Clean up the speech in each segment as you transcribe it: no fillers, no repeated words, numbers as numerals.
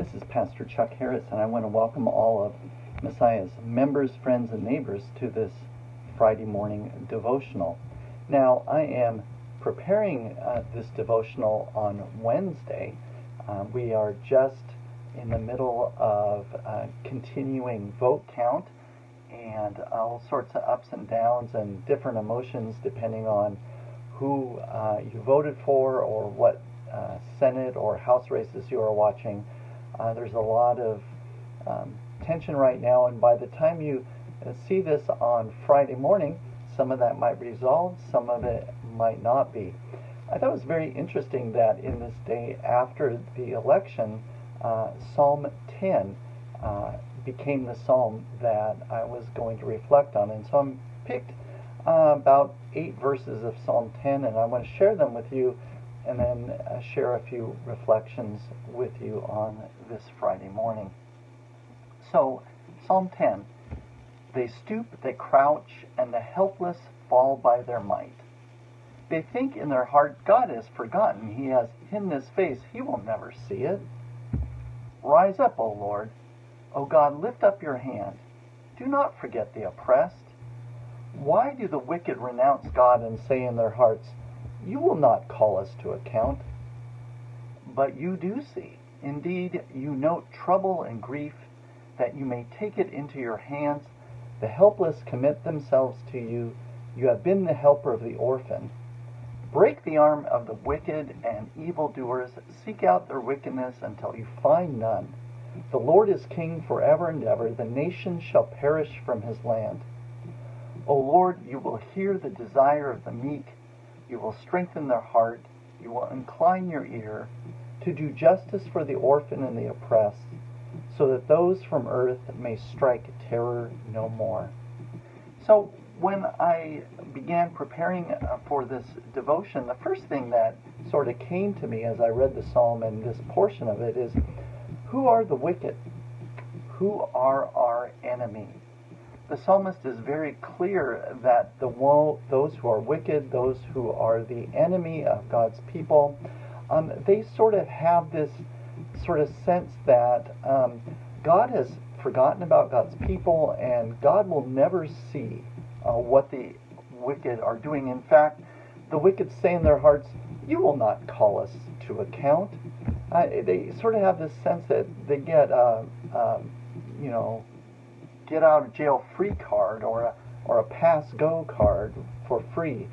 This is Pastor Chuck Harris, and I want to welcome all of Messiah's members, friends, and neighbors to this Friday morning devotional. Now, I am preparing this devotional on Wednesday. We are just in the middle of continuing vote count and all sorts of ups and downs and different emotions depending on who you voted for or what Senate or House races you are watching. There's a lot of tension right now, and by the time you see this on Friday morning, some of that might resolve, some of it might not be. I thought it was very interesting that in this day after the election, Psalm 10 became the psalm that I was going to reflect on. And so I picked about 8 verses of Psalm 10, and I want to share them with you and then share a few reflections with you on this Friday morning. So, Psalm 10, they stoop, they crouch, and the helpless fall by their might. They think in their heart, God has forgotten. He has hidden his face. He will never see it. Rise up, O Lord. O God, lift up your hand. Do not forget the oppressed. Why do the wicked renounce God and say in their hearts, you will not call us to account? But you do see. Indeed, you note trouble and grief, that you may take it into your hands. The helpless commit themselves to you. You have been the helper of the orphan. Break the arm of the wicked and evildoers. Seek out their wickedness until you find none. The Lord is king forever and ever. The nation shall perish from his land. O Lord, you will hear the desire of the meek. You will strengthen their heart. You will incline your ear to do justice for the orphan and the oppressed, so that those from earth may strike terror no more. So when I began preparing for this devotion, the first thing that sort of came to me as I read the psalm and this portion of it is, who are the wicked? Who are our enemies? The psalmist is very clear that those who are wicked, those who are the enemy of God's people, they sort of have this sort of sense that God has forgotten about God's people, and God will never see what the wicked are doing. In fact, the wicked say in their hearts, you will not call us to account. They sort of have this sense that they get get out of jail free card or a pass go card for free.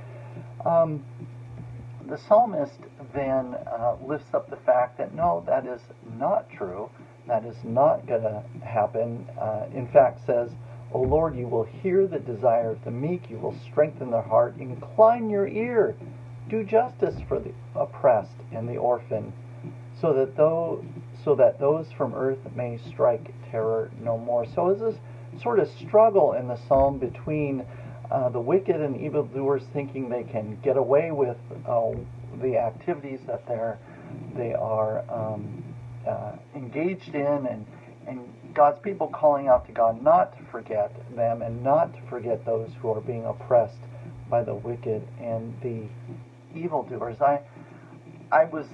The psalmist then lifts up the fact that no, that is not true. That is not going to happen. In fact, says, O Lord, you will hear the desire of the meek. You will strengthen their heart. Incline your ear. Do justice for the oppressed and the orphan, so that those from earth may strike terror no more. So is this sort of struggle in the psalm between the wicked and evildoers thinking they can get away with the activities that they are engaged in, and God's people calling out to God not to forget them and not to forget those who are being oppressed by the wicked and the evildoers. I was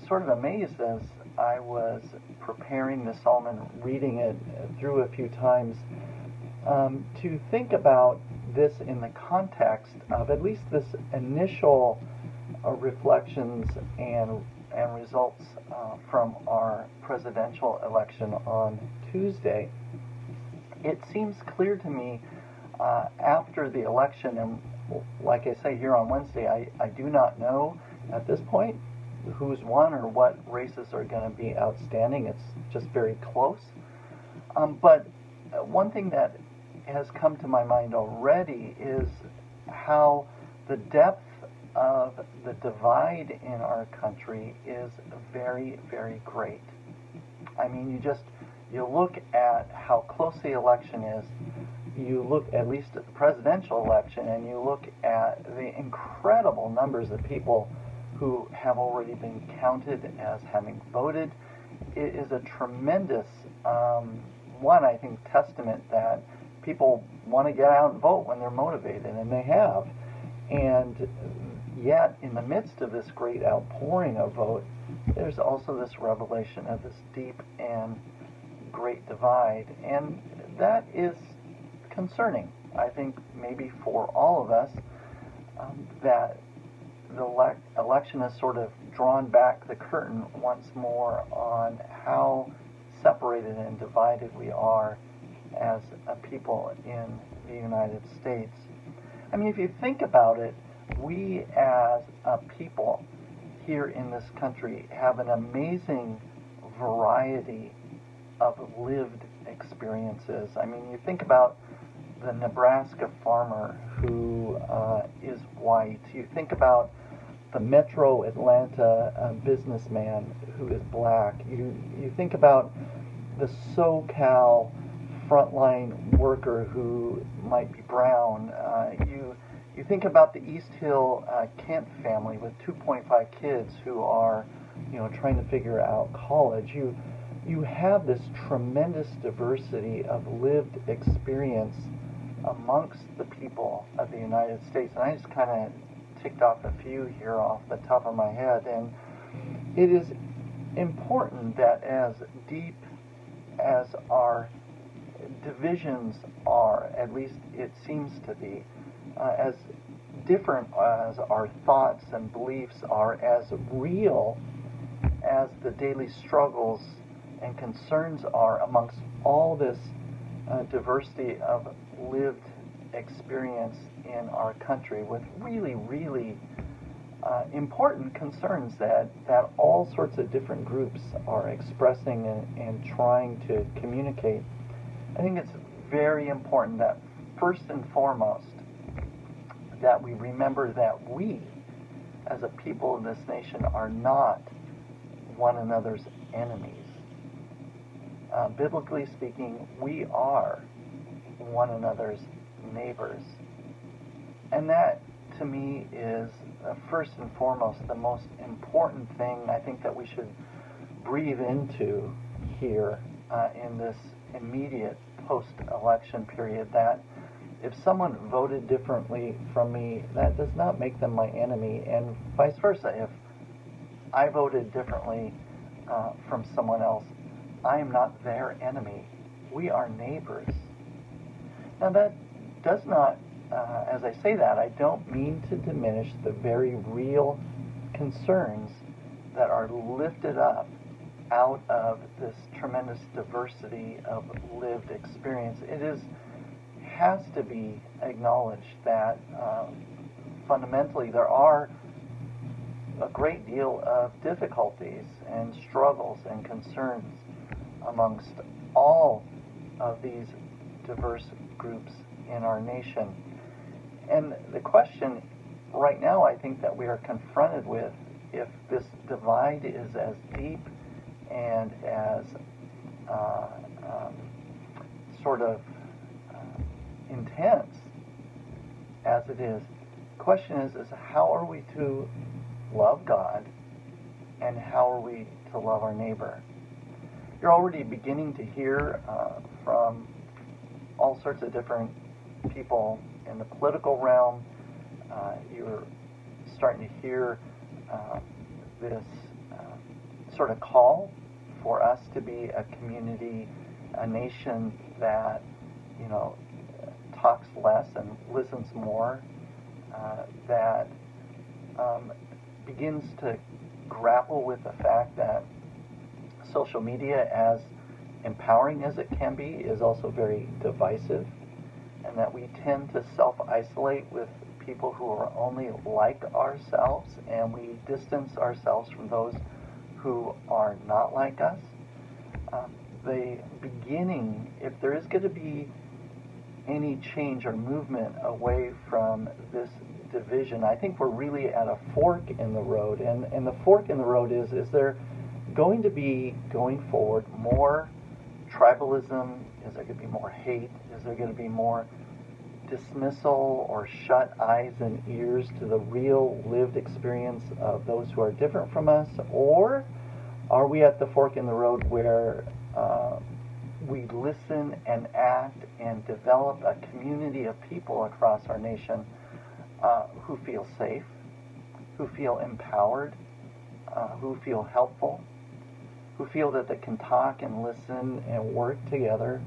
sort of amazed as I was preparing the psalm and reading it through a few times to think about this in the context of at least this initial reflections and results from our presidential election on Tuesday. It seems clear to me after the election, and like I say here on Wednesday, I do not know at this point who's won or what races are going to be outstanding. It's just very close. But one thing that has come to my mind already is how the depth of the divide in our country is very, very great. I mean, you look at how close the election is, you look at least at the presidential election, and you look at the incredible numbers of people who have already been counted as having voted. It is a tremendous I think, testament that people want to get out and vote when they're motivated, and they have. And Yet, in the midst of this great outpouring of vote, there's also this revelation of this deep and great divide, and that is concerning. I think maybe for all of us, that the election has sort of drawn back the curtain once more on how separated and divided we are as a people in the United States. I mean, if you think about it, we as a people here in this country have an amazing variety of lived experiences. I mean, you think about the Nebraska farmer who is white. You think about the Metro Atlanta businessman who is black. You think about the SoCal frontline worker who might be brown. You think about the East Hill Kent family with 2.5 kids who are, trying to figure out college. You have this tremendous diversity of lived experience amongst the people of the United States. And I just kind of ticked off a few here off the top of my head. And it is important that as deep as our divisions are, at least it seems to be, as different as our thoughts and beliefs are, as real as the daily struggles and concerns are amongst all this diversity of lived experience in our country, with really, really important concerns that all sorts of different groups are expressing and trying to communicate. I think it's very important that first and foremost that we remember that we, as a people of this nation, are not one another's enemies. Biblically speaking, we are one another's neighbors. And that, to me, is first and foremost the most important thing I think that we should breathe into here in this immediate post-election period, that if someone voted differently from me, that does not make them my enemy, and vice versa. If I voted differently from someone else, I am not their enemy. We are neighbors. Now that does not, as I say that, I don't mean to diminish the very real concerns that are lifted up out of this tremendous diversity of lived experience. It has to be acknowledged that fundamentally there are a great deal of difficulties and struggles and concerns amongst all of these diverse groups in our nation. And the question right now, I think, that we are confronted with, if this divide is as deep and as intense as it is, the question is how are we to love God, and how are we to love our neighbor? You're already beginning to hear from all sorts of different people in the political realm. You're starting to hear this sort of call for us to be a community, a nation that, talks less and listens more, that begins to grapple with the fact that social media, as empowering as it can be, is also very divisive, and that we tend to self-isolate with people who are only like ourselves, and we distance ourselves from those who are not like us. The beginning, if there is going to be any change or movement away from this division, I think we're really at a fork in the road. And the fork in the road is there going to be, going forward, more tribalism? Is there going to be more hate? Is there going to be more dismissal or shut eyes and ears to the real lived experience of those who are different from us? Or are we at the fork in the road where we listen and act and develop a community of people across our nation who feel safe, who feel empowered, who feel helpful, who feel that they can talk and listen and work together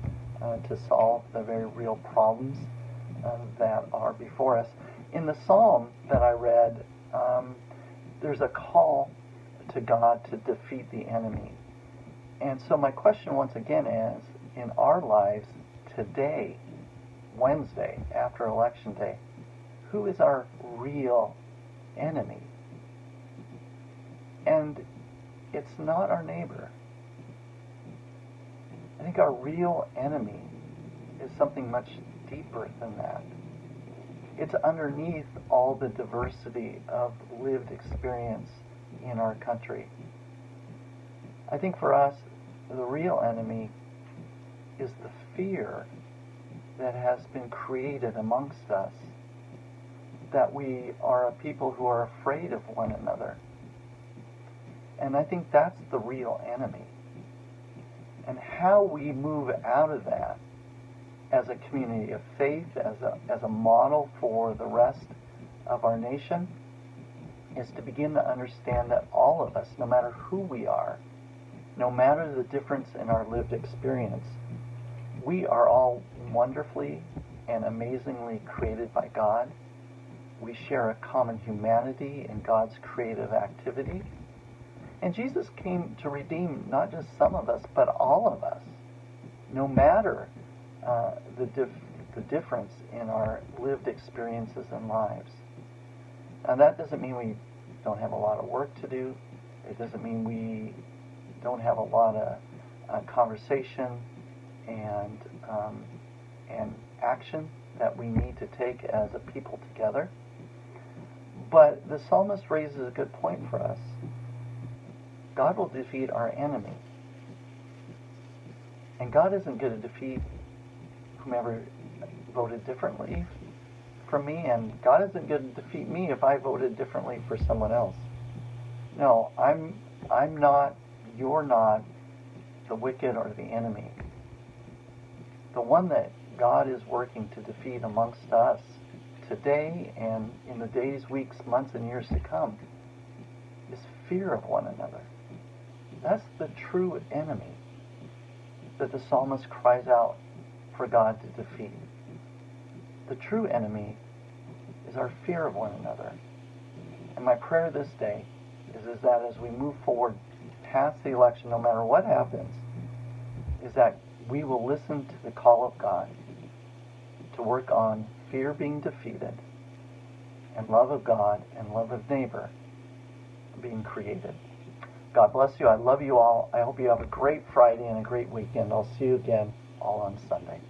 to solve the very real problems that are before us. In the psalm that I read, there's a call to God to defeat the enemy. And so my question once again is, in our lives today, Wednesday, after Election Day, who is our real enemy? And it's not our neighbor. I think our real enemy is something much deeper than that. It's underneath all the diversity of lived experience in our country. I think for us, the real enemy is the fear that has been created amongst us, that we are a people who are afraid of one another. And I think that's the real enemy. And how we move out of that as a community of faith, as a model for the rest of our nation, is to begin to understand that all of us, no matter who we are, no matter the difference in our lived experience, we are all wonderfully and amazingly created by God. We share a common humanity in God's creative activity. And Jesus came to redeem not just some of us, but all of us, no matter the difference in our lived experiences and lives. Now, that doesn't mean we don't have a lot of work to do. It doesn't mean we don't have a lot of conversation and action that we need to take as a people together. But the psalmist raises a good point for us. God will defeat our enemy. And God isn't going to defeat whomever voted differently from me, and God isn't going to defeat me if I voted differently for someone else. No, I'm not, you're not the wicked or the enemy. The one that God is working to defeat amongst us today and in the days, weeks, months, and years to come is fear of one another. That's the true enemy that the psalmist cries out for God to defeat. The true enemy is our fear of one another. And my prayer this day is that as we move forward past the election, no matter what happens, is that we will listen to the call of God to work on fear being defeated and love of God and love of neighbor being created. God bless you. I love you all. I hope you have a great Friday and a great weekend. I'll see you again all on Sunday.